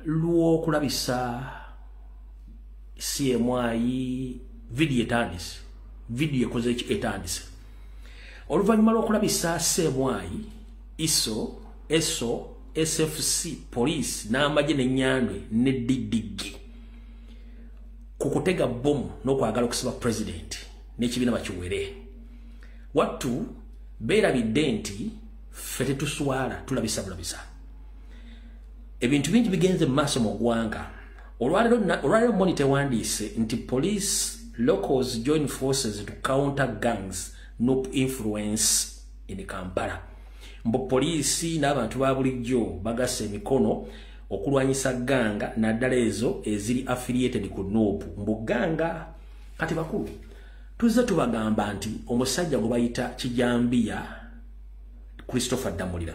luo kulabisa CMI video etandise video ekoze etandise oluvanyuma lw'okulabisa CMI ESO SFC police n'amagye n'ennyandwe ne DDG kukutega bomu n'okwagala okusiba president n'ekibiina bakiwere wattu beerabidde nti ffe tetuswala tulabisa bulabisa ebintu bingi bigenze mu maaso mu ggwanga olwaleero Monitor wandiise nti police locals join forces to counter gangs no influence in Kampala mbo poliisi n'abantu ba bulijjo bagasa emikono okulwanyisa ganga naddala ezo eziri affiliated ku NUP mbo ganga kati bakulu tuzze tubagamba nti omusajja gwe bayita Kijambiya Christopher Damulira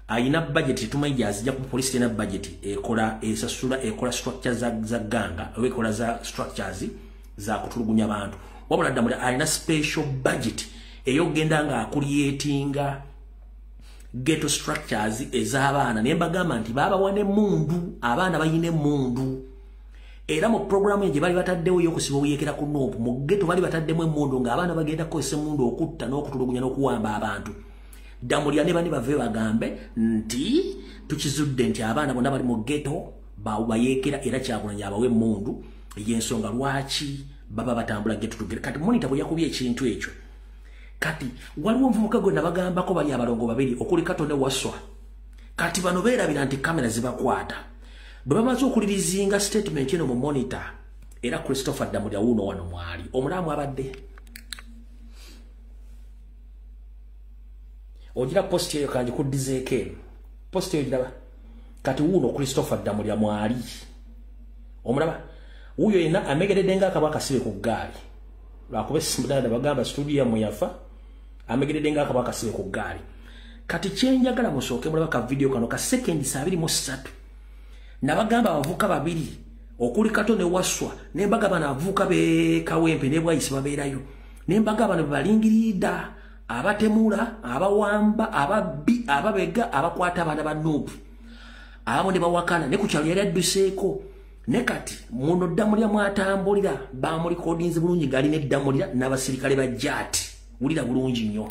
ayina budget tumanyi azija ku police tena budget ekola esasula ekola structure za ganga ekola za structures za kutulugunya abantu wabula Damulira ayina special budget eyogenda nga creatinga ghetto structures ez'abaana ne mbagamba nti baba wane mundu abaana bayine mundu era mu programu gye bali bataddewo y'okusiba obuyekera ku NUP mu ghetto bali bataddemu emundu ng'abaana bagenda kukozesa emundu okutta n'okutulugunya n'okuwamba abantu Damulira ne bani bave bagambe nti tukizudde nti abaana bonna bali mu ghetto bayekera era Kyagulanyi abawe emundu y'ensonga lwaki baba batambula ghetto tugere kati Monitor bwe yakubye ekintu ekyo kati waliwo omuvubuka gwe nabagambako bali abalongo babiri okuli Katonda Waswa kati bano beerabira nti kamera zibakwata bwe bamaze okulirizinga statement eno mu Monitor era Christopher Damulira wuno wano mwali omulamu abadde ogira post eyo kanji kudizeeko post eyo giraba kati wuno Christopher Damulira mwali omulaba wuyo yena amegeredde ng'akabaka sibe ku ggaali lwakuba simudala bagamba studio ya muyafa amegeredde ng'akabaka sibe ku ggaali kati kyenjagala musooke mulaba ka video kano ka seconds 23 nabagamba abavuka babiri okuli Katonda Waswa nembaga bana avuka be Kawempe ne Bwayise babeerayo nembaga bana balingirida abatemula abawamba ababbi ababega abakwata abana ba NUP abo ne bawakana ne kukyalo yali adduseeko ne kati muno Damulira mwatambulira bamuli kodinze bulungi gali ne Damulira n'abasirikale ba jati ulira bulungi nnyo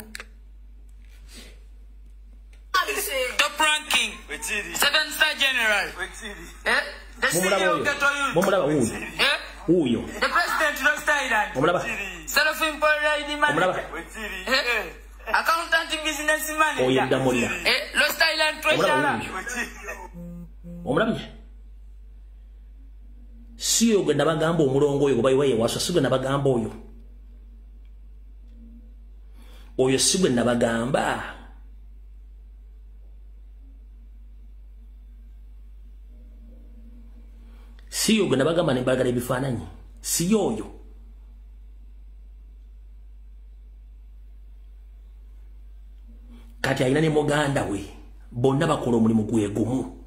top ranking 7-star general the CEO Ghetto Youth mumulaba uyo the president Lost Island mumulaba self-employed manager accountant business manager oyo Damulira Lost Island treasurer omulabye siyo gwe nabagamba omulongo oyo gwe bayiwaye Waswa sigwe nabagamba oyo sigwe nabagamba siyo gwe nabagamba nembagala ebifaananyi siyo oyo kati alina ne muganda we bonna bakola omulimu gwe gumu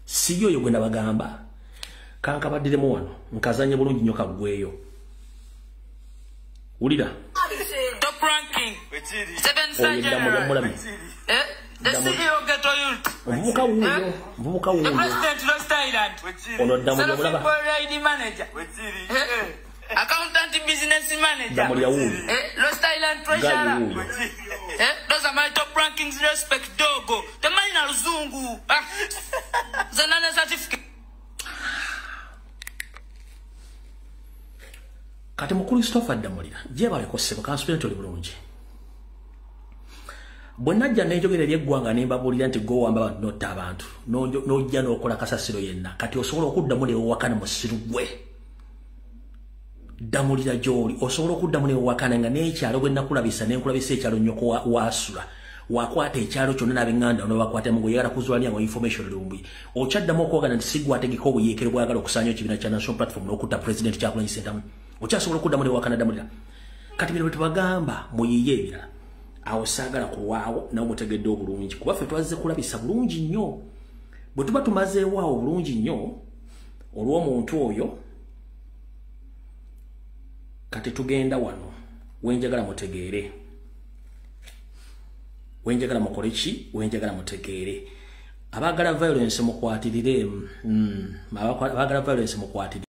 siyo oyo gwe nabagamba kankabaddiremu wano nkazanye bulungi nnyo kaggweyo wulira top ranking 7-star general the CEO Ghetto Youth mvubuka wuyo the president Lost Island ono Damulira mulaba self-employed manager accountant business manager Damulira wuyo Lost Island treasurer those are my top rankings respect dogo the man na luzungu zanana certificate kati mukulu Christopher Damulira je balekosebo kanspirito li bulungi bwenajja n'enjogera ery'eggwanga ne mbabulira nti go wamba abantu notta abantu n'ojja n'okola kasasiro yenna kati osobola okuddamu n'ewakana musiru gwe Damulira gy'oli osobola okuddamu n'ewakana nga n'ekyalo bwe nakulabisa n'enkulabisa ekyalo nnyoko waasula wakwata ekyalo kyonna n'ab'eŋŋanda n'obakwatamu ng'oyagala kuzwanya ngo information lumbi okyaddamu okwogana nti sigwategeka obuyeekero bwagala okusaanya ekibiina kya National Platform n'okutta President Kyagulanyi Ssentamu okyasobola okuddamu n'ewakana Damulira kati bino bwe tubagamba muyiye ebirala awo saagala kulwawo nawe mutegedde obulungi kuba ffe twazze kulabisa bulungi nnyo bwe tuba tumazeewaawo bulungi nnyo olw'omuntu oyo kati tugenda wano wenjagala mutegeere wenjagala mukole ki wenjagala mutegeere abagala violence mukwatirire abagala violence mukwatirire